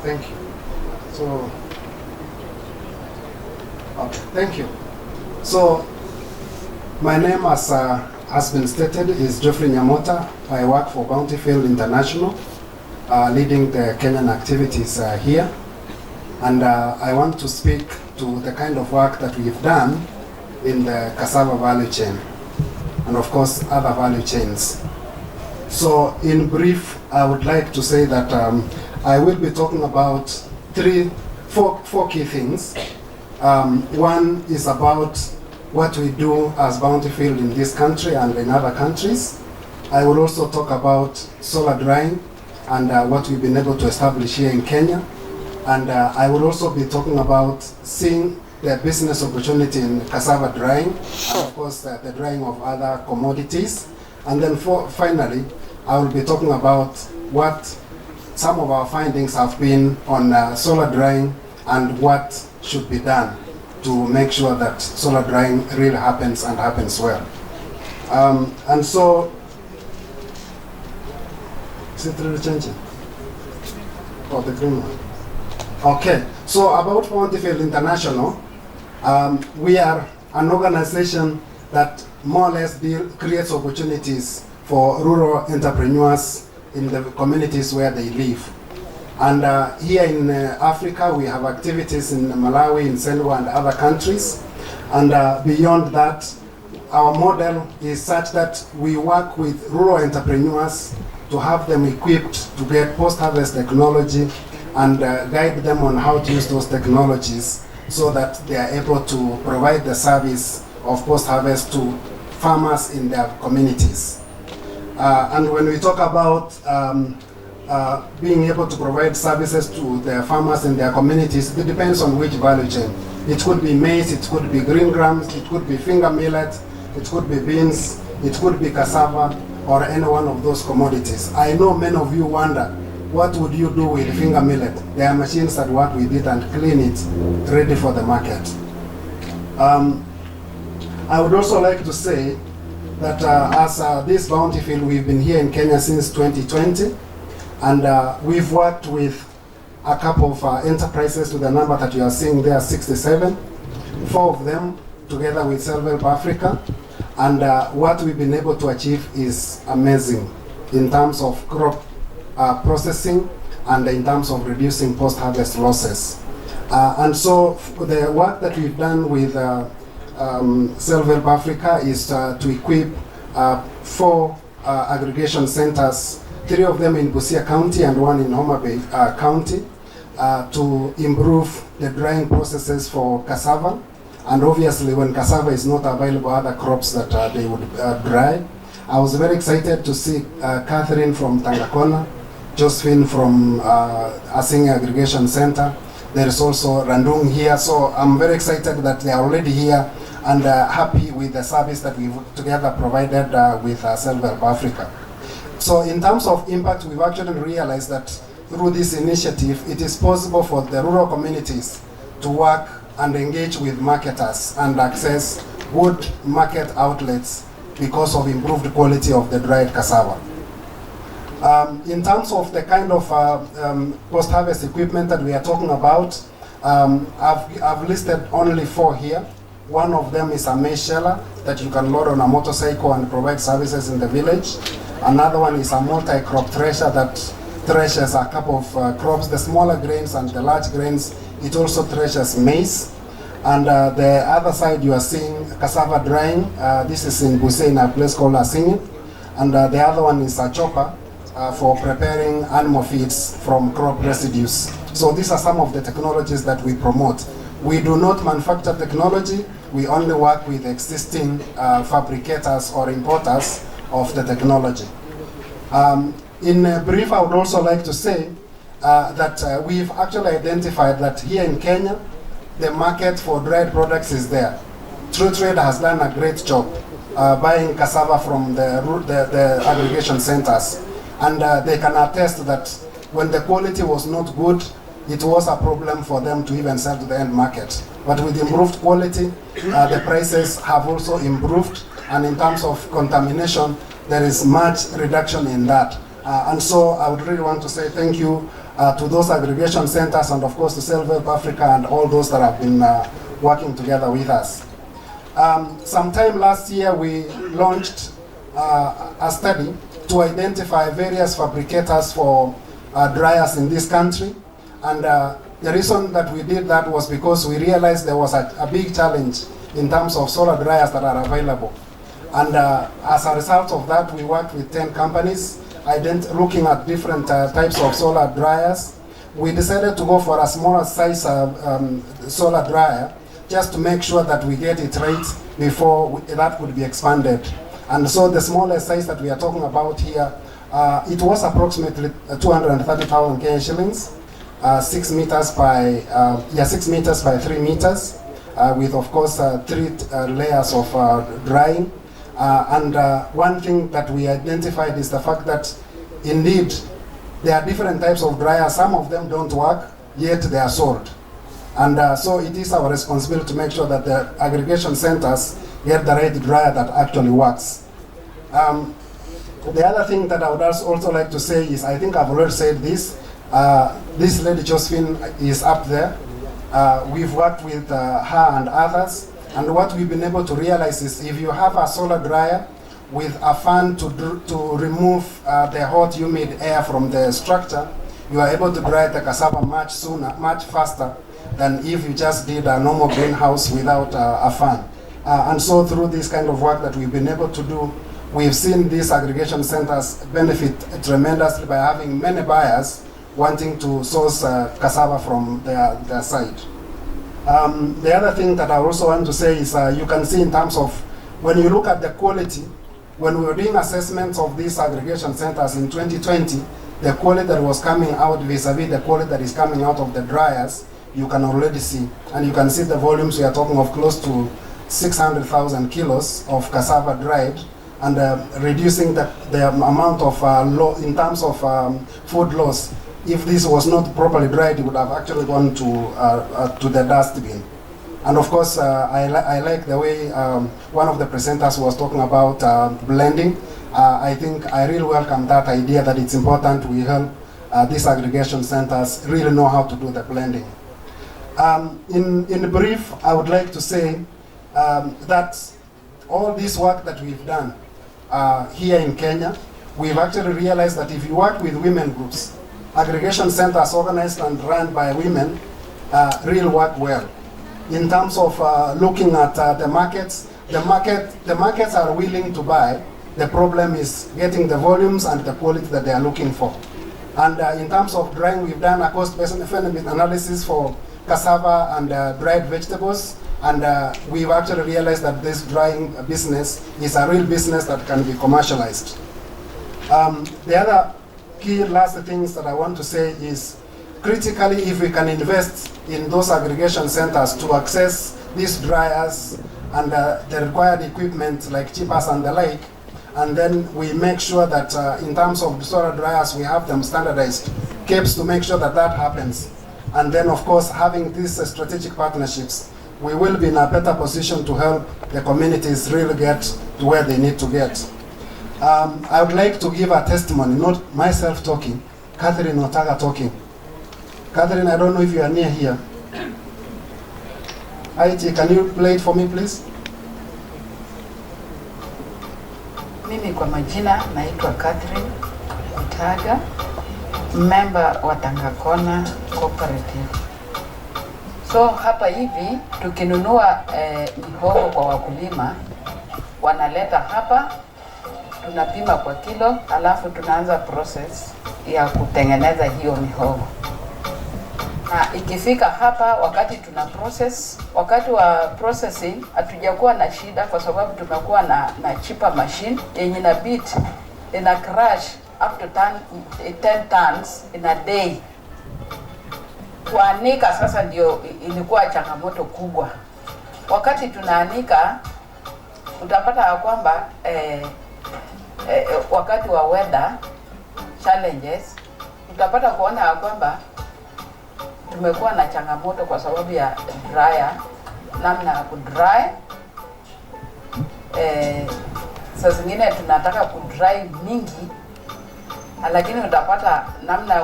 Thank you. So, okay, thank you. So, my name has been stated is Geoffrey Nyamota. I work for Bountifieid International, leading the Kenyan activities here. And I want to speak to the kind of work that we've done in the cassava value chain, and of course other value chains. So in brief, I would like to say that I will be talking about four key things. One is about what we do as Bountifieid in this country and in other countries. I will also talk about solar drying and what we've been able to establish here in Kenya. And I will also be talking about seeing the business opportunity in cassava drying, and of course the drying of other commodities. And then finally, I will be talking about what some of our findings have been on solar drying and what should be done to make sure that solar drying really happens and happens well. And so, is it really changing? Oh, the green one. Okay, so about Bountifieid International, we are an organization that more or less creates opportunities for rural entrepreneurs in the communities where they live. And here in Africa, we have activities in Malawi, in Senegal, and other countries. And beyond that, our model is such that we work with rural entrepreneurs to have them equipped to get post-harvest technology and guide them on how to use those technologies so that they are able to provide the service of post-harvest to farmers in their communities. And when we talk about being able to provide services to the farmers in their communities, it depends on which value chain. It could be maize, it could be green grams, it could be finger millet, it could be beans, it could be cassava, or any one of those commodities. I know many of you wonder, what would you do with finger millet? There are machines that work with it and clean it, ready for the market. I would also like to say that as this Bountifieid, we've been here in Kenya since 2020, and we've worked with a couple of enterprises to the number that you are seeing there, 67, 4 of them together with Self-Help Africa, and what we've been able to achieve is amazing in terms of crop processing and in terms of reducing post-harvest losses. And so the work that we've done with Self-Help Africa is to equip 4 aggregation centers, 3 of them in Busia County and 1 in Homa Bay County, to improve the drying processes for cassava. And obviously when cassava is not available, other crops that they would dry. I was very excited to see Catherine from Tangakona, Josephine from Asing Aggregation Center. There is also Randung here, so I'm very excited that they are already here and happy with the service that we've together provided with Self-Help Africa. So in terms of impact, we've actually realized that through this initiative, it is possible for the rural communities to work and engage with marketers and access good market outlets because of improved quality of the dried cassava. In terms of the kind of post-harvest equipment that we are talking about, I've listed only 4 here. One of them is a maize sheller that you can load on a motorcycle and provide services in the village. Another one is a multi-crop thresher that threshes a couple of crops, the smaller grains and the large grains. It also threshes maize. And the other side you are seeing cassava drying. This is in Busia in a place called Asingin. And the other one is a chopper for preparing animal feeds from crop residues. So these are some of the technologies that we promote. We do not manufacture technology, we only work with existing fabricators or importers of the technology. In brief, I would also like to say that we've actually identified that here in Kenya, the market for dried products is there. True Trade has done a great job buying cassava from the aggregation centers. And they can attest that when the quality was not good, it was a problem for them to even sell to the end market. But with improved quality, the prices have also improved, and in terms of contamination, there is much reduction in that. And so I would really want to say thank you to those aggregation centers, and of course to Self-Help Africa and all those that have been working together with us. Sometime last year we launched a study to identify various fabricators for dryers in this country, and the reason that we did that was because we realized there was a big challenge in terms of solar dryers that are available. And as a result of that, we worked with 10 companies looking at different types of solar dryers. We decided to go for a smaller size solar dryer just to make sure that we get it right before that would be expanded. And so the smallest size that we are talking about here, it was approximately 230,000 Kenyan shillings, 6 meters by 3 meters, with of course 3 layers of drying. And one thing that we identified is the fact that indeed there are different types of dryers. Some of them don't work, yet they are sold. And so it is our responsibility to make sure that the aggregation centers get the right dryer that actually works. The other thing that I would also like to say is, I think I've already said this, this lady Josephine is up there. We've worked with her and others, and what we've been able to realize is if you have a solar dryer with a fan to remove the hot humid air from the structure, you are able to dry the cassava much sooner, much faster than if you just did a normal greenhouse without a fan. And so through this kind of work that we've been able to do, we've seen these aggregation centers benefit tremendously by having many buyers wanting to source cassava from their side. The other thing that I also want to say is you can see in terms of when you look at the quality, when we were doing assessments of these aggregation centers in 2020, the quality that was coming out vis-a-vis the quality that is coming out of the dryers, you can already see. And you can see the volumes. We are talking of close to 600,000 kilos of cassava dried, and reducing the amount of in terms of food loss. If this was not properly dried, it would have actually gone to the dustbin. And of course, I like the way one of the presenters was talking about blending. I think I really welcome that idea that it's important we help these aggregation centers really know how to do the blending. In brief, I would like to say that all this work that we've done here in Kenya, we've actually realized that if you work with women groups, aggregation centers organized and run by women really work well. In terms of looking at the markets, the markets are willing to buy. The problem is getting the volumes and the quality that they are looking for. And in terms of drying, we've done a cost-benefit analysis for cassava and dried vegetables, and we've actually realized that this drying business is a real business that can be commercialized. The other key last things that I want to say is, critically, if we can invest in those aggregation centers to access these dryers and the required equipment like chippers and the like, and then we make sure that in terms of the solar dryers, we have them standardized, capes to make sure that that happens. And then, of course, having these strategic partnerships, we will be in a better position to help the communities really get to where they need to get. I would like to give a testimony, not myself talking, Catherine Otaga talking. Catherine, I don't know if you are near here. IT, can you play it for me, please? Mimi kwa majina naitwa Catherine Otaga, member wa Tangakona Cooperative. So hapa hivi tukinunua mihogo kwa wakulima, wanaleta hapa, tunapima kwa kilo, alafu tunaanza process ya kutengeneza hiyo mihogo. Na ikifika hapa, wakati tuna process, wakati wa processing hatujakuwa na shida kwa sababu tumekuwa na chipper machine yenye na beat ina crush up to 10 tons in a day. Kuanika sasa ndio ilikuwa changamoto kubwa. Wakati tunaanika utapata ya kwamba wakati wa weather challenges utapata kuona ya kwamba tumekuwa na changamoto kwa sababu ya dryer, namna ya kudry. Saa zingine tunataka kudry mingi, lakini utapata namna ya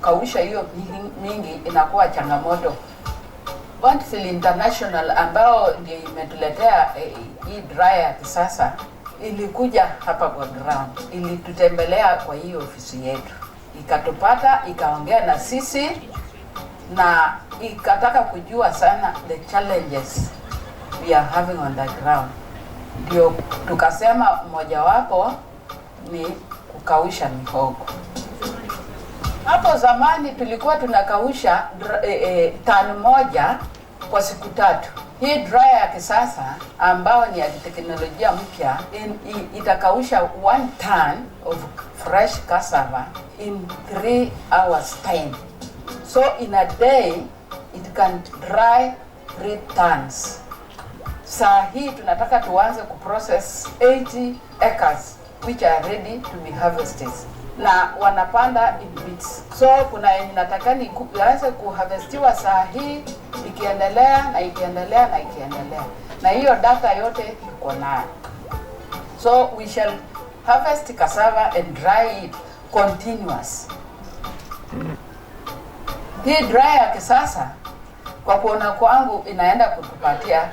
kukausha hiyo mingi inakuwa changamoto. Bountifieid International ambao ndio imetuletea hii dryer ya kisasa ilikuja hapa kwa ground, ilitutembelea kwa hii ofisi yetu, ikatupata, ikaongea na sisi na ikataka kujua sana the challenges we are having on the ground. Ndio tukasema mojawapo ni kukausha mihogo. Hapo zamani tulikuwa tunakausha tani moja kwa siku 3. Hii dryer ya kisasa ambao ni ya teknolojia mpya itakausha 1 ton of fresh cassava in 3 hours time. So in a day it can dry 3 tons. Saa hii tunataka tuanze kuprocess 80 acres which are ready to be harvested. Na wanapanda in bits. So kuna yenye natakani kuanze kuharvestiwa saa hii, ikiendelea na ikiendelea na ikiendelea. Na hiyo data yote iko nayo. So we shall harvest cassava and dry it continuous. Hii dryer ya kisasa kwa kuona kwangu inaenda kutupatia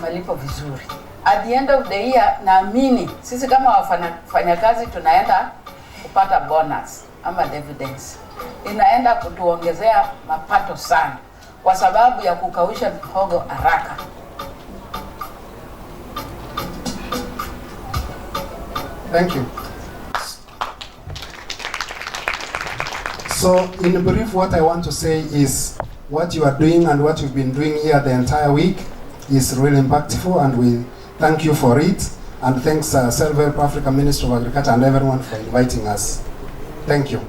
malipo vizuri. At the end of the year naamini sisi kama wafanyakazi tunaenda kupata bonus ama dividends. Inaenda kutuongezea mapato sana kwa sababu ya kukausha mihogo haraka. Thank you. So in brief, what I want to say is what you are doing and what you've been doing here the entire week is really impactful, and we thank you for it. And thanks Self-Help Africa Ministry of Agriculture and everyone for inviting us. Thank you.